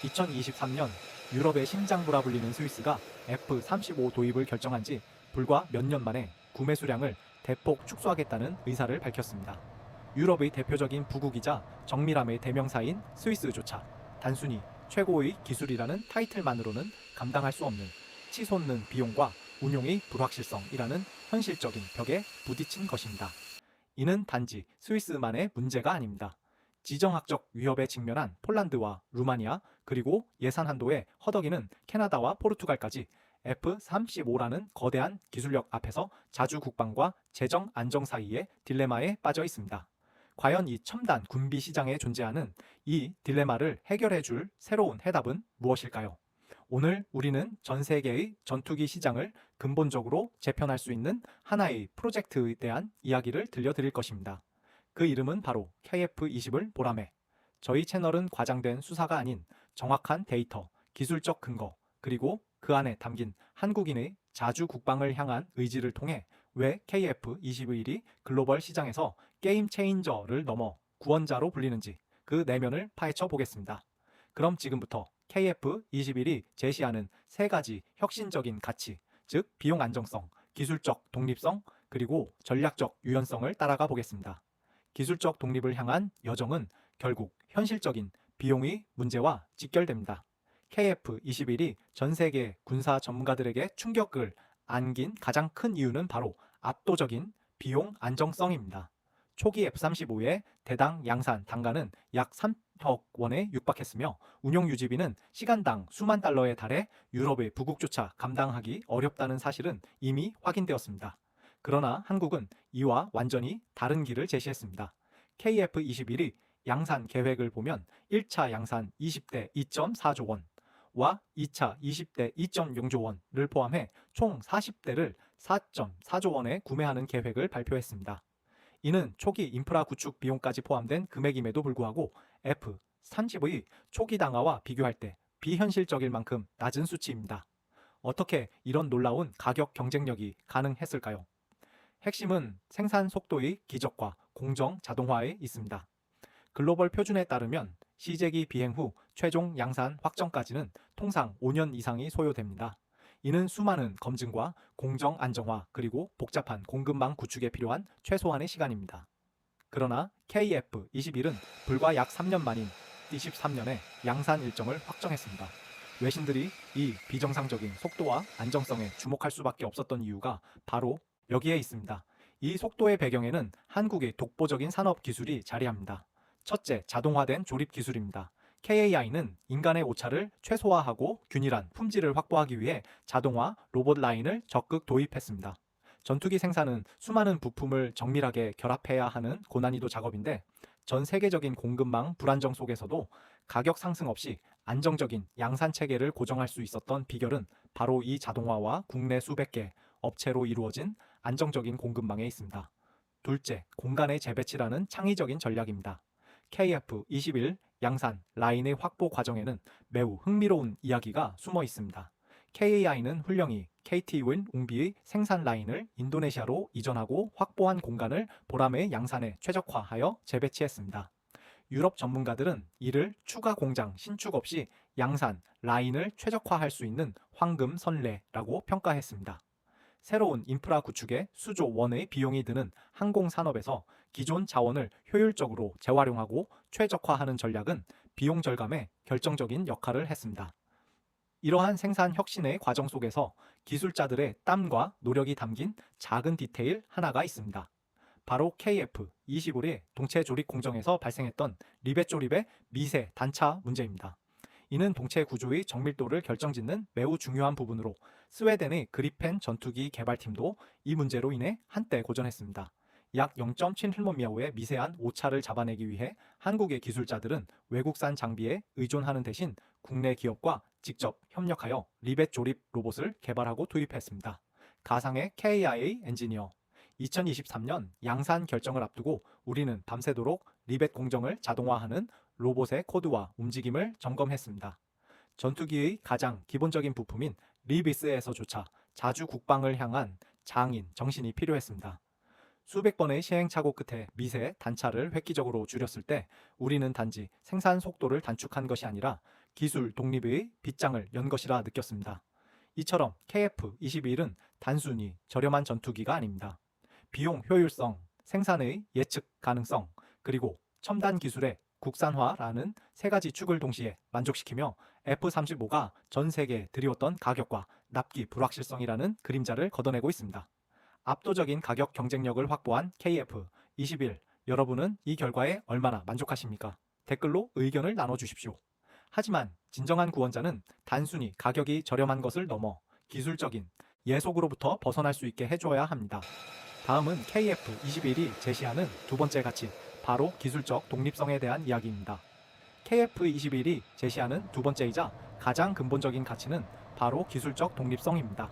2023년 유럽의 심장부라 불리는 스위스가 F-35 도입을 결정한 지 불과 몇 년 만에 구매 수량을 대폭 축소하겠다는 의사를 밝혔습니다. 유럽의 대표적인 부국이자 정밀함의 대명사인 스위스조차 단순히 최고의 기술이라는 타이틀만으로는 감당할 수 없는 치솟는 비용과 운용의 불확실성이라는 현실적인 벽에 부딪힌 것입니다. 이는 단지 스위스만의 문제가 아닙니다. 지정학적 위협에 직면한 폴란드와 루마니아, 그리고 예산 한도에 허덕이는 캐나다와 포르투갈까지 F-35라는 거대한 기술력 앞에서 자주 국방과 재정 안정 사이의 딜레마에 빠져 있습니다. 과연 이 첨단 군비 시장에 존재하는 이 딜레마를 해결해 줄 새로운 해답은 무엇일까요? 오늘 우리는 전 세계의 전투기 시장을 근본적으로 재편할 수 있는 하나의 프로젝트에 대한 이야기를 들려드릴 것입니다. 그 이름은 바로 KF-20을 보라매. 저희 채널은 과장된 수사가 아닌 정확한 데이터, 기술적 근거, 그리고 그 안에 담긴 한국인의 자주 국방을 향한 의지를 통해 왜 KF-21이 글로벌 시장에서 게임 체인저를 넘어 구원자로 불리는지 그 내면을 파헤쳐 보겠습니다. 그럼 지금부터 KF-21이 제시하는 세 가지 혁신적인 가치, 즉 비용 안정성, 기술적 독립성, 그리고 전략적 유연성을 따라가 보겠습니다. 기술적 독립을 향한 여정은 결국 현실적인 비용의 문제와 직결됩니다. KF-21이 전 세계 군사 전문가들에게 충격을 안긴 가장 큰 이유는 바로 압도적인 비용 안정성입니다. 초기 F-35의 대당 양산 단가는 약 3억 원에 육박했으며 운용 유지비는 시간당 수만 달러에 달해 유럽의 부국조차 감당하기 어렵다는 사실은 이미 확인되었습니다. 그러나 한국은 이와 완전히 다른 길을 제시했습니다. KF-21이 양산 계획을 보면 1차 양산 20대 2.4조 원과 2차 20대 2.0조 원을 포함해 총 40대를 4.4조 원에 구매하는 계획을 발표했습니다. 이는 초기 인프라 구축 비용까지 포함된 금액임에도 불구하고 F-35의 초기 당화와 비교할 때 비현실적일 만큼 낮은 수치입니다. 어떻게 이런 놀라운 가격 경쟁력이 가능했을까요? 핵심은 생산 속도의 기적과 공정 자동화에 있습니다. 글로벌 표준에 따르면 시제기 비행 후 최종 양산 확정까지는 통상 5년 이상이 소요됩니다. 이는 수많은 검증과 공정 안정화 그리고 복잡한 공급망 구축에 필요한 최소한의 시간입니다. 그러나 KF-21은 불과 약 3년 만인 23년에 양산 일정을 확정했습니다. 외신들이 이 비정상적인 속도와 안정성에 주목할 수밖에 없었던 이유가 바로 여기에 있습니다. 이 속도의 배경에는 한국의 독보적인 산업 기술이 자리합니다. 첫째, 자동화된 조립 기술입니다. KAI는 인간의 오차를 최소화하고 균일한 품질을 확보하기 위해 자동화 로봇 라인을 적극 도입했습니다. 전투기 생산은 수많은 부품을 정밀하게 결합해야 하는 고난이도 작업인데 전 세계적인 공급망 불안정 속에서도 가격 상승 없이 안정적인 양산 체계를 고정할 수 있었던 비결은 바로 이 자동화와 국내 수백 개 업체로 이루어진 안정적인 공급망에 있습니다. 둘째, 공간의 재배치라는 창의적인 전략입니다. KF-21 양산 라인의 확보 과정에는 매우 흥미로운 이야기가 숨어 있습니다. KAI는 훌령히 KT-윈 웅비의 생산 라인을 인도네시아로 이전하고 확보한 공간을 보라매의 양산에 최적화하여 재배치했습니다. 유럽 전문가들은 이를 추가 공장 신축 없이 양산 라인을 최적화할 수 있는 황금 선례라고 평가했습니다. 새로운 인프라 구축에 수조 원의 비용이 드는 항공산업에서 기존 자원을 효율적으로 재활용하고 최적화하는 전략은 비용 절감에 결정적인 역할을 했습니다. 이러한 생산 혁신의 과정 속에서 기술자들의 땀과 노력이 담긴 작은 디테일 하나가 있습니다. 바로 KF-21의 동체 조립 공정에서 발생했던 리벳 조립의 미세 단차 문제입니다. 이는 동체 구조의 정밀도를 결정짓는 매우 중요한 부분으로 스웨덴의 그리펜 전투기 개발팀도 이 문제로 인해 한때 고전했습니다. 약 0.7힐모미아호의 미세한 오차를 잡아내기 위해 한국의 기술자들은 외국산 장비에 의존하는 대신 국내 기업과 직접 협력하여 리벳 조립 로봇을 개발하고 도입했습니다. 가상의 KIA 엔지니어. 2023년 양산 결정을 앞두고 우리는 밤새도록 리벳 공정을 자동화하는 로봇의 코드와 움직임을 점검했습니다. 전투기의 가장 기본적인 부품인 리비스에서조차 자주 국방을 향한 장인 정신이 필요했습니다. 수백 번의 시행착오 끝에 미세 단차를 획기적으로 줄였을 때 우리는 단지 생산 속도를 단축한 것이 아니라 기술 독립의 빗장을 연 것이라 느꼈습니다. 이처럼 KF-21은 단순히 저렴한 전투기가 아닙니다. 비용 효율성, 생산의 예측 가능성, 그리고 첨단 기술의 국산화라는 세 가지 축을 동시에 만족시키며 F-35가 전 세계에 드리웠던 가격과 납기 불확실성이라는 그림자를 걷어내고 있습니다. 압도적인 가격 경쟁력을 확보한 KF-21, 여러분은 이 결과에 얼마나 만족하십니까? 댓글로 의견을 나눠주십시오. 하지만 진정한 구원자는 단순히 가격이 저렴한 것을 넘어 기술적인 예속으로부터 벗어날 수 있게 해줘야 합니다. 다음은 KF-21이 제시하는 두 번째 가치, 바로 기술적 독립성에 대한 이야기입니다. KF-21이 제시하는 두 번째이자 가장 근본적인 가치는 바로 기술적 독립성입니다.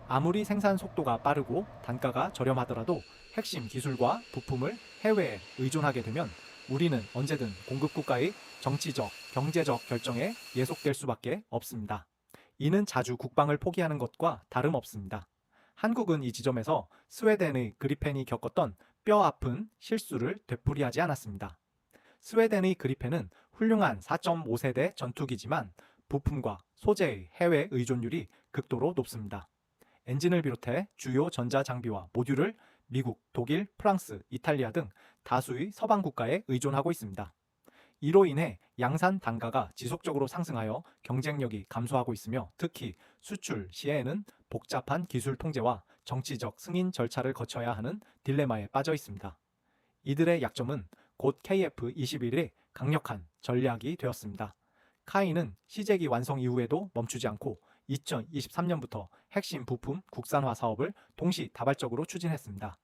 아무리 생산 속도가 빠르고 단가가 저렴하더라도 핵심 기술과 부품을 해외에 의존하게 되면 우리는 언제든 공급국가의 정치적, 경제적 결정에 예속될 수밖에 없습니다. 이는 자주 국방을 포기하는 것과 다름없습니다. 한국은 이 지점에서 스웨덴의 그리펜이 겪었던 뼈아픈 실수를 되풀이하지 않았습니다. 스웨덴의 그리펜은 훌륭한 4.5세대 전투기지만 부품과 소재의 해외 의존율이 극도로 높습니다. 엔진을 비롯해 주요 전자장비와 모듈을 미국, 독일, 프랑스, 이탈리아 등 다수의 서방 국가에 의존하고 있습니다. 이로 인해 양산 단가가 지속적으로 상승하여 경쟁력이 감소하고 있으며 특히 수출 시에는 복잡한 기술 통제와 정치적 승인 절차를 거쳐야 하는 딜레마에 빠져 있습니다. 이들의 약점은 곧 KF-21의 강력한 전략이 되었습니다. 카이는 시제기 완성 이후에도 멈추지 않고 2023년부터 핵심 부품 국산화 사업을 동시다발적으로 추진했습니다.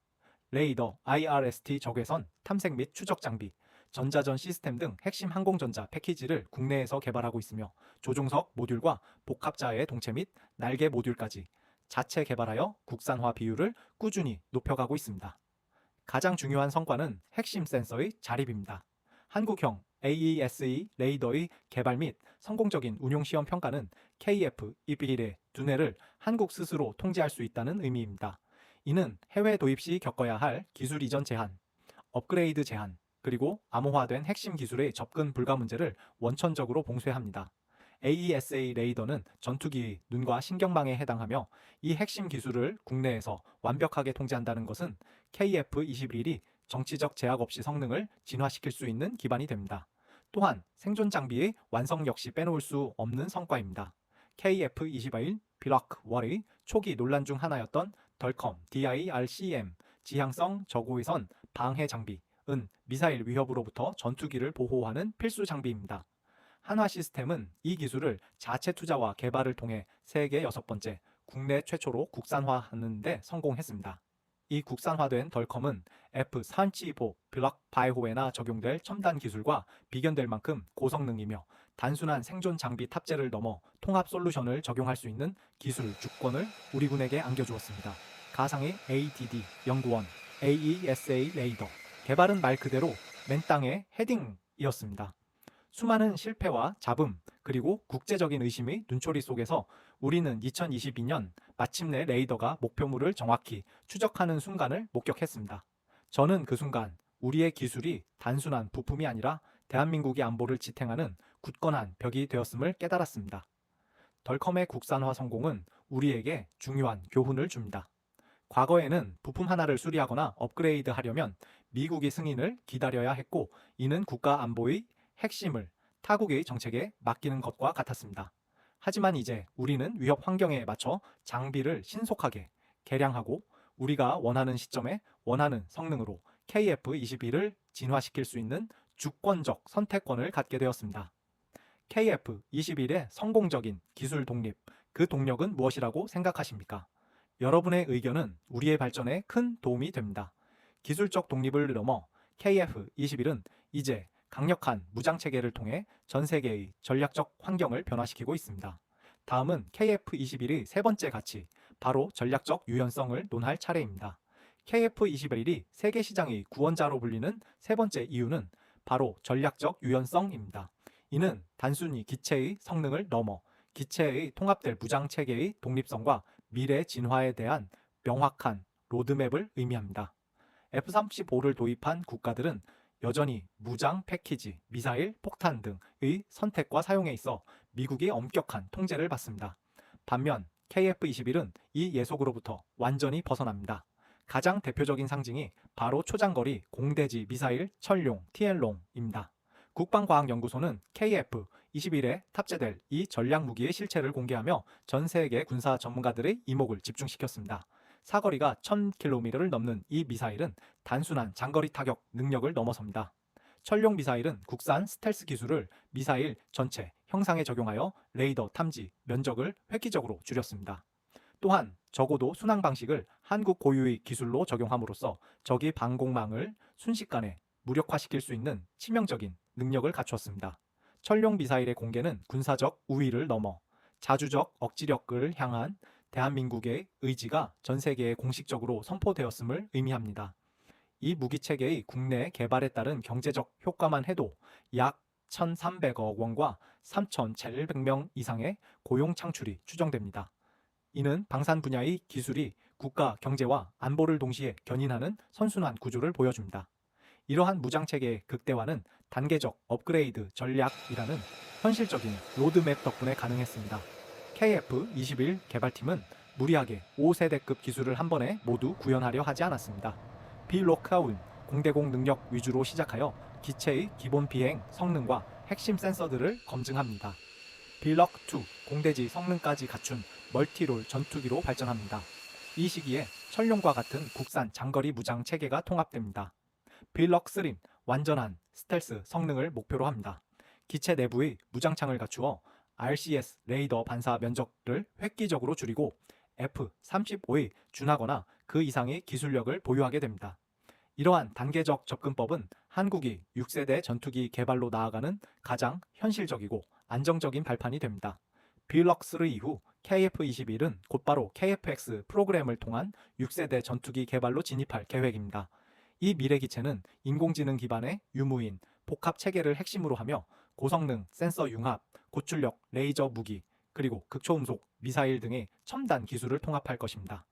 레이더, IRST 적외선, 탐색 및 추적 장비, 전자전 시스템 등 핵심 항공전자 패키지를 국내에서 개발하고 있으며 조종석 모듈과 복합자의 동체 및 날개 모듈까지 자체 개발하여 국산화 비율을 꾸준히 높여가고 있습니다. 가장 중요한 성과는 핵심 센서의 자립입니다. 한국형 AESE 레이더의 개발 및 성공적인 운용 시험 평가는 KF-21의 두뇌를 한국 스스로 통제할 수 있다는 의미입니다. 이는 해외 도입 시 겪어야 할 기술 이전 제한, 업그레이드 제한, 그리고 암호화된 핵심 기술의 접근 불가 문제를 원천적으로 봉쇄합니다. AESA 레이더는 전투기의 눈과 신경망에 해당하며 이 핵심 기술을 국내에서 완벽하게 통제한다는 것은 KF-21이 정치적 제약 없이 성능을 진화시킬 수 있는 기반이 됩니다. 또한 생존 장비의 완성 역시 빼놓을 수 없는 성과입니다. KF-21 블록1의 초기 논란 중 하나였던 덜컴 DIRCM 지향성 저고위선 방해 장비은 미사일 위협으로부터 전투기를 보호하는 필수 장비입니다. 한화 시스템은 이 기술을 자체 투자와 개발을 통해 세계 6번째, 국내 최초로 국산화하는 데 성공했습니다. 이 국산화된 덜컴은 F-35 블록 바이호에나 적용될 첨단 기술과 비견될 만큼 고성능이며 단순한 생존 장비 탑재를 넘어 통합 솔루션을 적용할 수 있는 기술 주권을 우리 군에게 안겨주었습니다. 가상의 ADD 연구원 AESA 레이더 개발은 말 그대로 맨 땅의 헤딩이었습니다. 수많은 실패와 잡음 그리고 국제적인 의심의 눈초리 속에서 우리는 2022년 마침내 레이더가 목표물을 정확히 추적하는 순간을 목격했습니다. 저는 그 순간 우리의 기술이 단순한 부품이 아니라 대한민국의 안보를 지탱하는 굳건한 벽이 되었음을 깨달았습니다. 덜컴의 국산화 성공은 우리에게 중요한 교훈을 줍니다. 과거에는 부품 하나를 수리하거나 업그레이드 하려면 미국의 승인을 기다려야 했고 이는 국가 안보의 핵심을 타국의 정책에 맡기는 것과 같았습니다. 하지만 이제 우리는 위협 환경에 맞춰 장비를 신속하게 개량하고 우리가 원하는 시점에 원하는 성능으로 KF-21을 진화시킬 수 있는 주권적 선택권을 갖게 되었습니다. KF-21의 성공적인 기술 독립, 그 동력은 무엇이라고 생각하십니까? 여러분의 의견은 우리의 발전에 큰 도움이 됩니다. 기술적 독립을 넘어 KF-21은 이제 강력한 무장체계를 통해 전 세계의 전략적 환경을 변화시키고 있습니다. 다음은 KF-21의 세 번째 가치, 바로 전략적 유연성을 논할 차례입니다. KF-21이 세계 시장의 구원자로 불리는 세 번째 이유는 바로 전략적 유연성입니다. 이는 단순히 기체의 성능을 넘어 기체의 통합될 무장체계의 독립성과 미래 진화에 대한 명확한 로드맵을 의미합니다. F-35를 도입한 국가들은 여전히 무장 패키지, 미사일, 폭탄 등의 선택과 사용에 있어 미국이 엄격한 통제를 받습니다. 반면 KF-21은 이 예속으로부터 완전히 벗어납니다. 가장 대표적인 상징이 바로 초장거리 공대지 미사일 철룡 TL롱입니다. 국방과학연구소는 KF-21에 탑재될 이 전략무기의 실체를 공개하며 전 세계 군사 전문가들의 이목을 집중시켰습니다. 사거리가 1000km를 넘는 이 미사일은 단순한 장거리 타격 능력을 넘어섭니다. 철룡 미사일은 국산 스텔스 기술을 미사일 전체 형상에 적용하여 레이더 탐지 면적을 획기적으로 줄였습니다. 또한 적어도 순항 방식을 한국 고유의 기술로 적용함으로써 적의 방공망을 순식간에 무력화시킬 수 있는 치명적인 능력을 갖추었습니다. 철룡 미사일의 공개는 군사적 우위를 넘어 자주적 억지력을 향한 대한민국의 의지가 전 세계에 공식적으로 선포되었음을 의미합니다. 이 무기체계의 국내 개발에 따른 경제적 효과만 해도 약 1,300억 원과 3,700명 이상의 고용 창출이 추정됩니다. 이는 방산 분야의 기술이 국가 경제와 안보를 동시에 견인하는 선순환 구조를 보여줍니다. 이러한 무장체계의 극대화는 단계적 업그레이드 전략이라는 현실적인 로드맵 덕분에 가능했습니다. KF-21 개발팀은 무리하게 5세대급 기술을 한 번에 모두 구현하려 하지 않았습니다. 비록아운 공대공 능력 위주로 시작하여 기체의 기본 비행 성능과 핵심 센서들을 검증합니다. 빌럭2 공대지 성능까지 갖춘 멀티롤 전투기로 발전합니다. 이 시기에 철룡과 같은 국산 장거리 무장 체계가 통합됩니다. 빌럭3 완전한 스텔스 성능을 목표로 합니다. 기체 내부의 무장창을 갖추어 RCS 레이더 반사 면적을 획기적으로 줄이고 F-35에 준하거나 그 이상의 기술력을 보유하게 됩니다. 이러한 단계적 접근법은 한국이 6세대 전투기 개발로 나아가는 가장 현실적이고 안정적인 발판이 됩니다. 빌럭3 이후 KF-21은 곧바로 KF-X 프로그램을 통한 6세대 전투기 개발로 진입할 계획입니다. 이 미래 기체는 인공지능 기반의 유무인 복합 체계를 핵심으로 하며 고성능 센서 융합, 고출력 레이저 무기, 그리고 극초음속 미사일 등의 첨단 기술을 통합할 것입니다.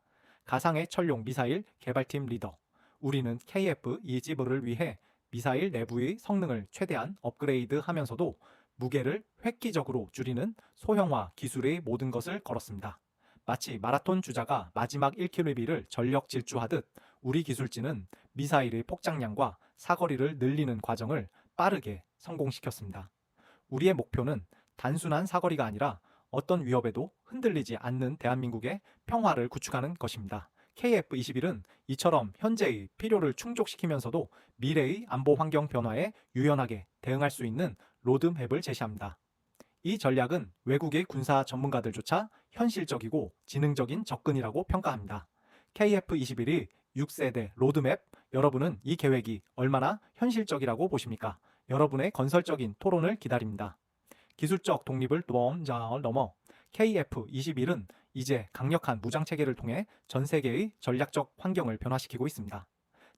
가상의 철룡 미사일 개발팀 리더, 우리는 KF-21을 위해 미사일 내부의 성능을 최대한 업그레이드 하면서도 무게를 획기적으로 줄이는 소형화 기술의 모든 것을 걸었습니다. 마치 마라톤 주자가 마지막 1km를 전력 질주하듯 우리 기술진은 미사일의 폭장량과 사거리를 늘리는 과정을 빠르게 성공시켰습니다. 우리의 목표는 단순한 사거리가 아니라 어떤 위협에도 흔들리지 않는 대한민국의 평화를 구축하는 것입니다. KF-21은 이처럼 현재의 필요를 충족시키면서도 미래의 안보 환경 변화에 유연하게 대응할 수 있는 로드맵을 제시합니다. 이 전략은 외국의 군사 전문가들조차 현실적이고 지능적인 접근이라고 평가합니다. KF-21이 6세대 로드맵, 여러분은 이 계획이 얼마나 현실적이라고 보십니까? 여러분의 건설적인 토론을 기다립니다. 기술적 독립을 넘어 KF-21은 이제 강력한 무장체계를 통해 전 세계의 전략적 환경을 변화시키고 있습니다.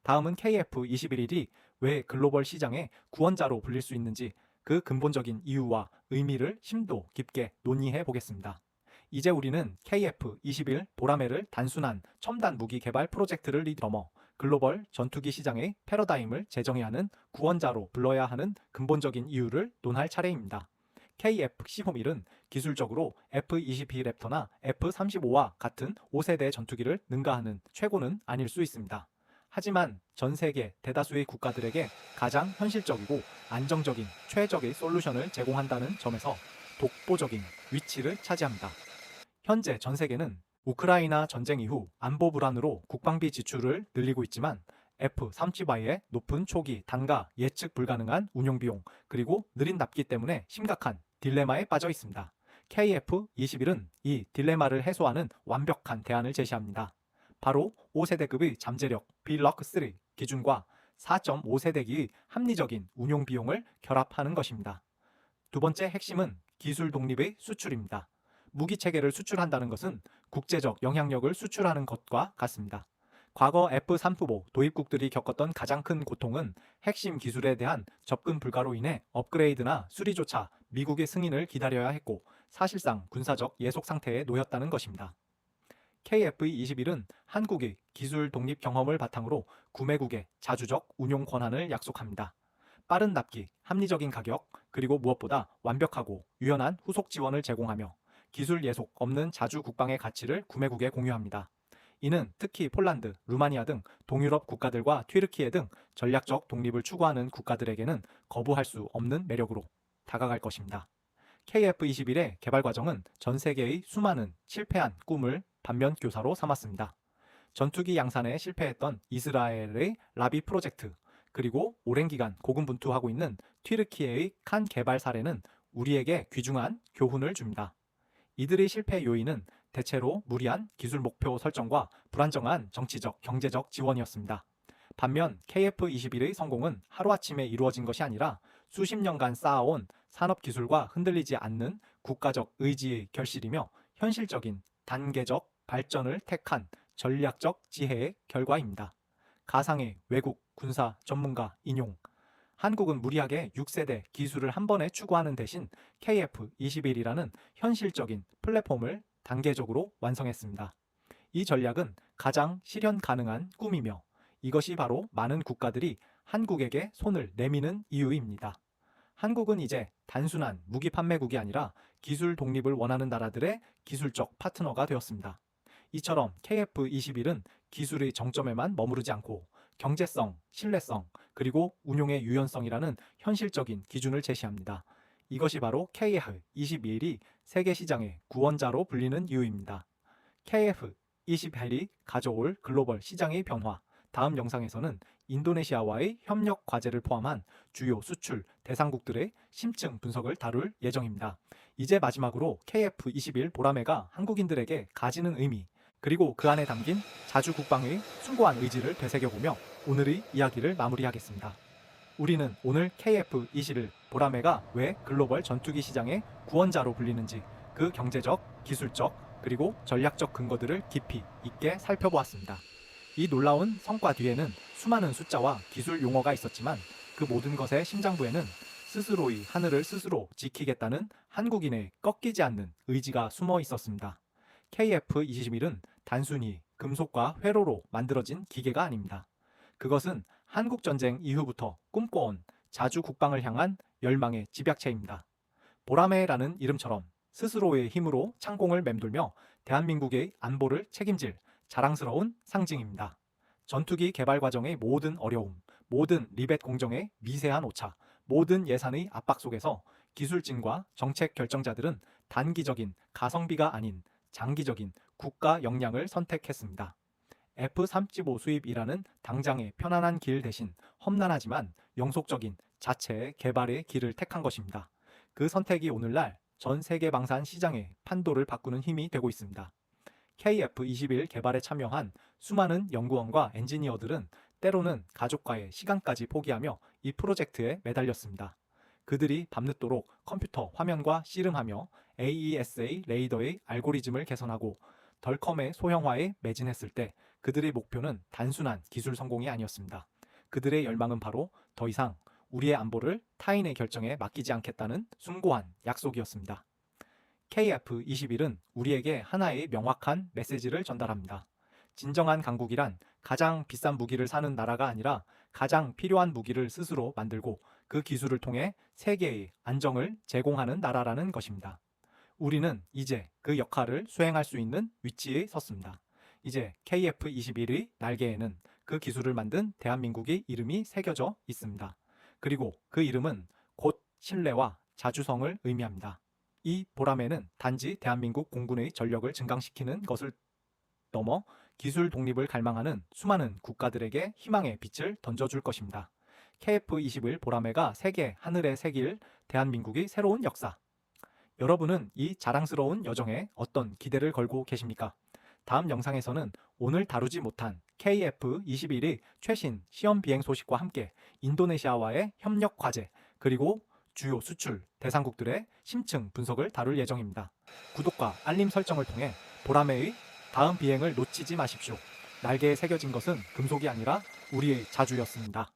다음은 KF-21이 왜 글로벌 시장의 구원자로 불릴 수 있는지 그 근본적인 이유와 의미를 심도 깊게 논의해 보겠습니다. 이제 우리는 KF-21 보라매를 단순한 첨단 무기 개발 프로젝트를 넘어 글로벌 전투기 시장의 패러다임을 재정해야 하는 구원자로 불러야 하는 근본적인 이유를 논할 차례입니다. KF-15은 기술적으로 F-22 랩터나 F-35와 같은 5세대 전투기를 능가하는 최고는 아닐 수 있습니다. 하지만 전 세계 대다수의 국가들에게 가장 현실적이고 안정적인 최적의 솔루션을 제공한다는 점에서 독보적인 위치를 차지합니다. 현재 전 세계는 우크라이나 전쟁 이후 안보 불안으로 국방비 지출을 늘리고 있지만 F-35의 높은 초기 단가 예측 불가능한 운용 비용 그리고 느린 납기 때문에 심각한 딜레마에 빠져 있습니다. KF-21은 이 딜레마를 해소하는 완벽한 대안을 제시합니다. 바로 5세대급의 잠재력 빌럭3 기준과 4.5세대기의 합리적인 운용 비용을 결합하는 것입니다. 두 번째 핵심은 기술 독립의 수출입니다. 무기 체계를 수출한다는 것은 국제적 영향력을 수출하는 것과 같습니다. 과거 F-35 도입국들이 겪었던 가장 큰 고통은 핵심 기술에 대한 접근 불가로 인해 업그레이드나 수리조차 미국의 승인을 기다려야 했고 사실상 군사적 예속 상태에 놓였다는 것입니다. KF-21은 한국의 기술 독립 경험을 바탕으로 구매국에 자주적 운용 권한을 약속합니다. 빠른 납기, 합리적인 가격, 그리고 무엇보다 완벽하고 유연한 후속 지원을 제공하며 기술 예속 없는 자주 국방의 가치를 구매국에 공유합니다. 이는 특히 폴란드, 루마니아 등 동유럽 국가들과 튀르키예 등 전략적 독립을 추구하는 국가들에게는 거부할 수 없는 매력으로 다가갈 것입니다. KF-21의 개발 과정은 전 세계의 수많은 실패한 꿈을 반면 교사로 삼았습니다. 전투기 양산에 실패했던 이스라엘의 라비 프로젝트, 그리고 오랜 기간 고군분투하고 있는 튀르키예의 칸 개발 사례는 우리에게 귀중한 교훈을 줍니다. 이들의 실패 요인은 대체로 무리한 기술 목표 설정과 불안정한 정치적, 경제적 지원이었습니다. 반면 KF-21의 성공은 하루아침에 이루어진 것이 아니라 수십 년간 쌓아온 산업기술과 흔들리지 않는 국가적 의지의 결실이며 현실적인 단계적 발전을 택한 전략적 지혜의 결과입니다. 가상의 외국 군사 전문가 인용. 한국은 무리하게 6세대 기술을 한 번에 추구하는 대신 KF-21이라는 현실적인 플랫폼을 단계적으로 완성했습니다. 이 전략은 가장 실현 가능한 꿈이며 이것이 바로 많은 국가들이 한국에게 손을 내미는 이유입니다. 한국은 이제 단순한 무기 판매국이 아니라 기술 독립을 원하는 나라들의 기술적 파트너가 되었습니다. 이처럼 KF-21은 기술의 정점에만 머무르지 않고 경제성, 신뢰성, 그리고 운용의 유연성이라는 현실적인 기준을 제시합니다. 이것이 바로 KF-21이 세계 시장의 구원자로 불리는 이유입니다. KF-21이 가져올 글로벌 시장의 변화. 다음 영상에서는 인도네시아와의 협력 과제를 포함한 주요 수출 대상국들의 심층 분석을 다룰 예정입니다. 이제 마지막으로 KF-21 보라매가 한국인들에게 가지는 의미, 그리고 그 안에 담긴 자주 국방의 숭고한 의지를 되새겨보며 오늘의 이야기를 마무리하겠습니다. 우리는 오늘 KF-21 보라매가 왜 글로벌 전투기 시장의 구원자로 불리는지 그 경제적, 기술적, 그리고 전략적 근거들을 깊이 있게 살펴보았습니다. 이 놀라운 성과 뒤에는 수많은 숫자와 기술 용어가 있었지만 그 모든 것의 심장부에는 스스로의 하늘을 스스로 지키겠다는 한국인의 꺾이지 않는 의지가 숨어 있었습니다. KF-21은 단순히 금속과 회로로 만들어진 기계가 아닙니다. 그것은 한국전쟁 이후부터 꿈꿔온 자주 국방을 향한 열망의 집약체입니다. 보라매라는 이름처럼 스스로의 힘으로 창공을 맴돌며 대한민국의 안보를 책임질 자랑스러운 상징입니다. 전투기 개발 과정의 모든 어려움, 모든 리벳 공정의 미세한 오차, 모든 예산의 압박 속에서 기술진과 정책 결정자들은 단기적인 가성비가 아닌 장기적인 국가 역량을 선택했습니다. F-35 수입이라는 당장의 편안한 길 대신 험난하지만 영속적인 자체의 개발의 길을 택한 것입니다. 그 선택이 오늘날 전 세계 방산 시장의 판도를 바꾸는 힘이 되고 있습니다. KF-21 개발에 참여한 수많은 연구원과 엔지니어들은 때로는 가족과의 시간까지 포기하며 이 프로젝트에 매달렸습니다. 그들이 밤늦도록 컴퓨터 화면과 씨름하며 AESA 레이더의 알고리즘을 개선하고 덜컴의 소형화에 매진했을 때 그들의 목표는 단순한 기술 성공이 아니었습니다. 그들의 열망은 바로 더 이상 우리의 안보를 타인의 결정에 맡기지 않겠다는 숭고한 약속이었습니다. KF-21은 우리에게 하나의 명확한 메시지를 전달합니다. 진정한 강국이란 가장 비싼 무기를 사는 나라가 아니라 가장 필요한 무기를 스스로 만들고 그 기술을 통해 세계의 안정을 제공하는 나라라는 것입니다. 우리는 이제 그 역할을 수행할 수 있는 위치에 섰습니다. 이제 KF-21의 날개에는 그 기술을 만든 대한민국의 이름이 새겨져 있습니다. 그리고 그 이름은 곧 신뢰와 자주성을 의미합니다. 이 보라매는 단지 대한민국 공군의 전력을 증강시키는 것을 넘어 기술 독립을 갈망하는 수많은 국가들에게 희망의 빛을 던져줄 것입니다. KF-21 보라매가 세계 하늘에 새길 대한민국의 새로운 역사. 여러분은 이 자랑스러운 여정에 어떤 기대를 걸고 계십니까? 다음 영상에서는 오늘 다루지 못한 KF-21의 최신 시험 비행 소식과 함께 인도네시아와의 협력 과제, 그리고 주요 수출 대상국들의 심층 분석을 다룰 예정입니다. 구독과 알림 설정을 통해 보라매의 다음 비행을 놓치지 마십시오. 날개에 새겨진 것은 금속이 아니라 우리의 자주였습니다.